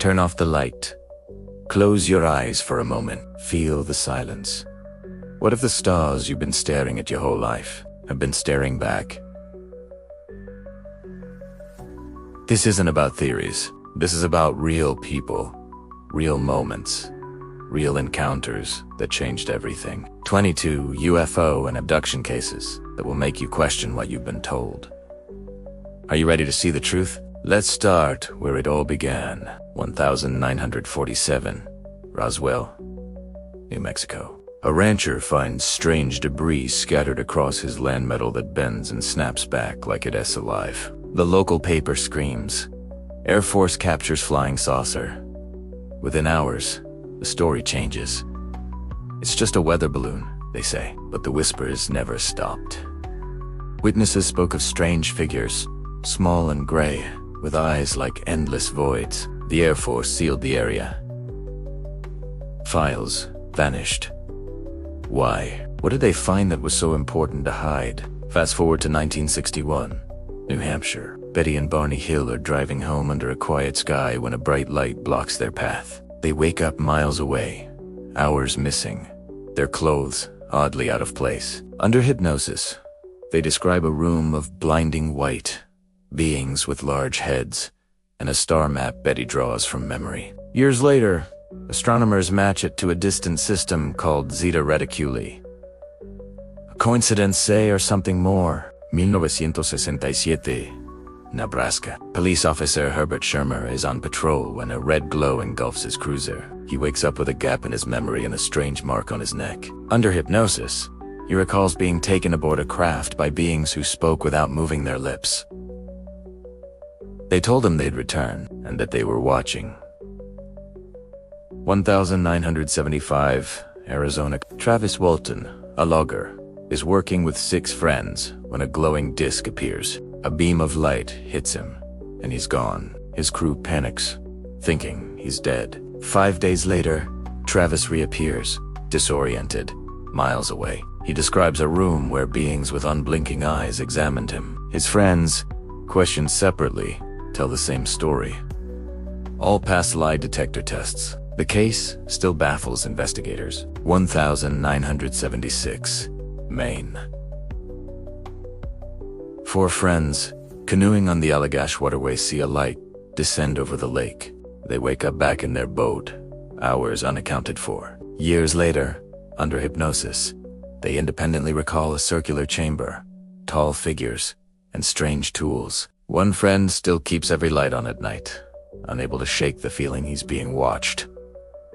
Turn off the light. Close your eyes for a moment. Feel the silence. What if the stars you've been staring at your whole life have been staring back? This isn't about theories. This is about real people, real moments, real encounters that changed everything. 22 UFO and abduction cases that will make you question what you've been told. Are you ready to see the truth? Let's start where it all began. 1947, Roswell, New Mexico. A rancher finds strange debris scattered across his land metal that bends and snaps back like it's alive. The local paper screams. Air Force captures flying saucer. Within hours, the story changes. It's just a weather balloon, they say, but the whispers never stopped. Witnesses spoke of strange figures, small and gray, with eyes like endless voids. The Air Force sealed the area. Files vanished. Why? What did they find that was so important to hide? Fast forward to 1961, New Hampshire. Betty and Barney Hill are driving home under a quiet sky when a bright light blocks their path. They wake up miles away, hours missing, their clothes oddly out of place. Under hypnosis, they describe a room of blinding white, beings with large heads, and a star map Betty draws from memory. Years later, astronomers match it to a distant system called Zeta Reticuli. A coincidence, say, or something more? 1967, Nebraska. Police officer Herbert Shermer is on patrol when a red glow engulfs his cruiser. He wakes up with a gap in his memory and a strange mark on his neck. Under hypnosis, he recalls being taken aboard a craft by beings who spoke without moving their lips. They told him they'd return and that they were watching. 1975, Arizona. Travis Walton, a logger, is working with 6 friends when a glowing disc appears. A beam of light hits him, and he's gone. His crew panics, thinking he's dead. 5 days later, Travis reappears, disoriented, miles away. He describes a room where beings with unblinking eyes examined him. His friends, questioned separately, tell the same story. All pass lie detector tests. The case still baffles investigators. 1976, Maine. 4 friends, canoeing on the Allagash waterway, see a light descend over the lake. They wake up back in their boat, hours unaccounted for. Years later, under hypnosis, they independently recall a circular chamber, tall figures, and strange tools. One friend still keeps every light on at night, unable to shake the feeling he's being watched.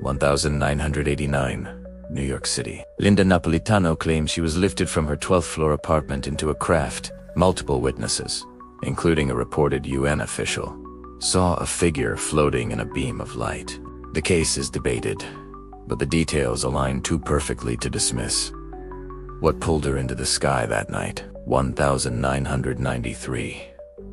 1989, New York City. Linda Napolitano claims she was lifted from her 12th floor apartment into a craft. Multiple witnesses, including a reported UN official, saw a figure floating in a beam of light. The case is debated, but the details align too perfectly to dismiss. What pulled her into the sky that night? 1993,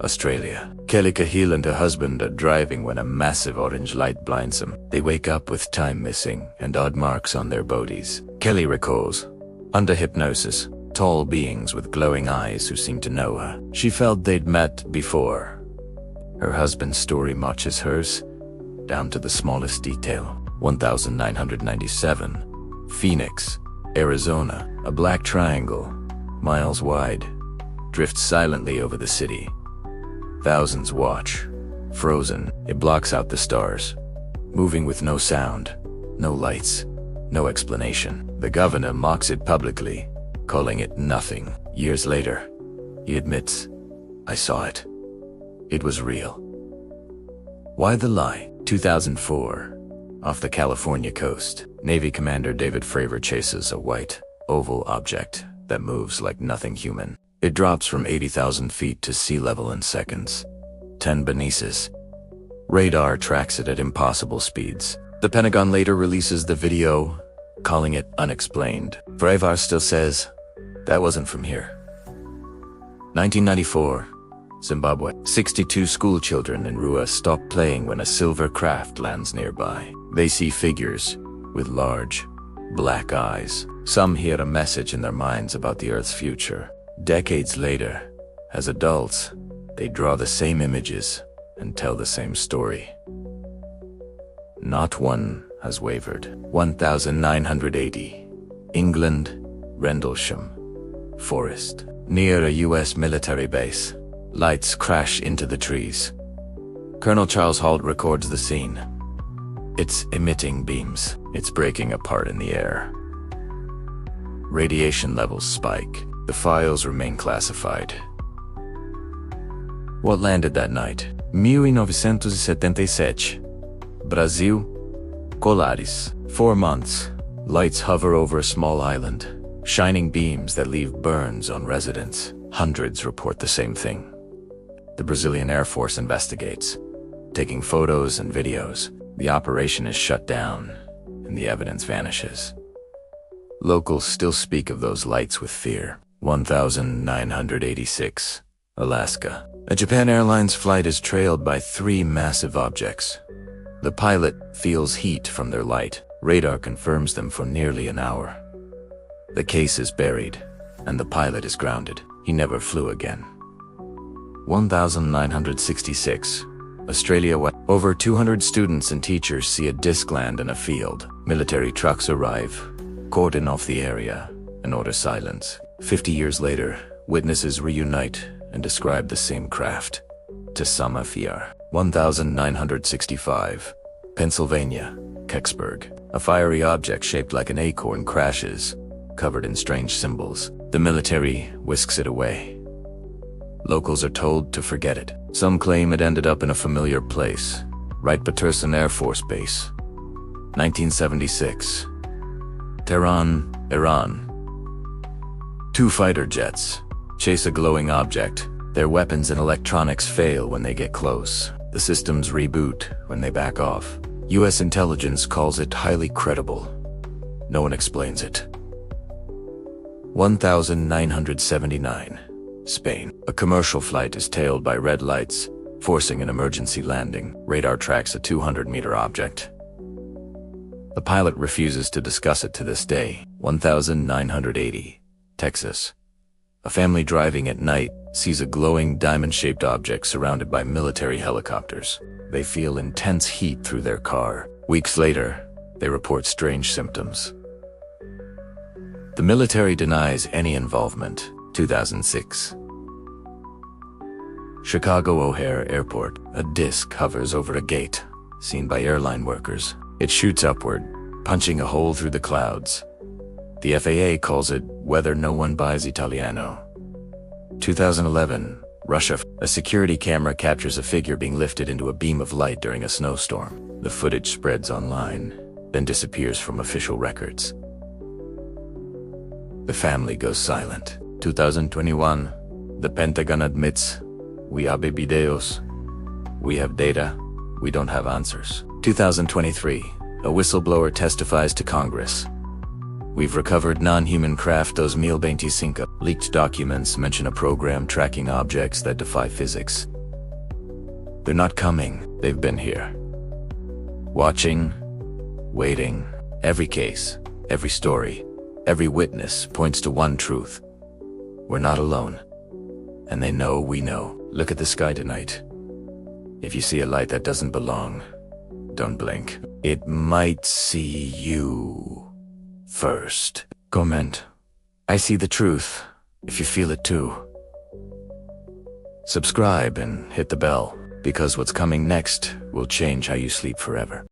Australia. Kelly Cahill and her husband are driving when a massive orange light blinds them. They wake up with time missing and odd marks on their bodies. Kelly recalls, under hypnosis, tall beings with glowing eyes who seemed to know her. She felt they'd met before. Her husband's story matches hers, down to the smallest detail. 1997, Phoenix, Arizona. A black triangle, miles wide, drifts silently over the city. Thousands watch, frozen. It blocks out the stars, moving with no sound, no lights, no explanation. The governor mocks it publicly, calling it nothing. Years later, he admits, "I saw it. It was real." Why the lie? 2004, off the California coast, Navy Commander David Fravor chases a white, oval object that moves like nothing human. It drops from 80,000 feet to sea level in seconds. 10 beneath. Radar tracks it at impossible speeds. The Pentagon later releases the video, calling it unexplained. Fravor still says, "That wasn't from here." 1994, Zimbabwe. 62 school children in Rua stop playing when a silver craft lands nearby. They see figures with large, black eyes. Some hear a message in their minds about the Earth's future. Decades later, as adults, they draw the same images and tell the same story. Not one has wavered. 1980. England, Rendlesham. Forest. Near a US military base. Lights crash into the trees. Colonel Charles Halt records the scene. It's emitting beams. It's breaking apart in the air. Radiation levels spike. The files remain classified. What landed that night? 1977. Brasil. Colares. 4 months. Lights hover over a small island. Shining beams that leave burns on residents. Hundreds report the same thing. The Brazilian Air Force investigates. Taking photos and videos. The operation is shut down, and the evidence vanishes. Locals still speak of those lights with fear. 1986. Alaska. A Japan Airlines flight is trailed by 3 massive objects. The pilot feels heat from their light. Radar confirms them for nearly an hour. The case is buried, and the pilot is grounded. He never flew again. 1966. Australia. Over 200 students and teachers see a disc land in a field. Military trucks arrive, cordon off the area, and order silence. 50 years later, witnesses reunite and describe the same craft. Tasama Fiar. 1965. Pennsylvania, Kecksburg. A fiery object shaped like an acorn crashes, covered in strange symbols. The military whisks it away. Locals are told to forget it. Some claim it ended up in a familiar place, Wright-Patterson Air Force Base. 1976. Tehran, Iran. 2 fighter jets chase a glowing object. Their weapons and electronics fail when they get close. The systems reboot when they back off. US intelligence calls it highly credible. No one explains it. 1979. Spain. A commercial flight is tailed by red lights, forcing an emergency landing. Radar tracks a 200-meter object. The pilot refuses to discuss it to this day. 1980. Texas. A family driving at night sees a glowing diamond-shaped object surrounded by military helicopters. They feel intense heat through their car. Weeks later, they report strange symptoms. The military denies any involvement. 2006. Chicago O'Hare Airport. A disc hovers over a gate, seen by airline workers. It shoots upward, punching a hole through the clouds. The FAA calls it weather no one buys Italiano. 2011. Russia. A security camera captures a figure being lifted into a beam of light during a snowstorm. The footage spreads online, then disappears from official records. The family goes silent. 2021. The Pentagon admits, we have videos, we have data, we don't have answers. 2023. A whistleblower testifies to Congress. We've recovered non-human craft 2025. Leaked documents mention a program tracking objects that defy physics. They're not coming, they've been here. Watching, waiting. Every case, every story, every witness points to one truth. We're not alone. And they know we know. Look at the sky tonight. If you see a light that doesn't belong, don't blink. It might see you first. Comment. I see the truth, if you feel it too. Subscribe and hit the bell, because what's coming next will change how you sleep forever.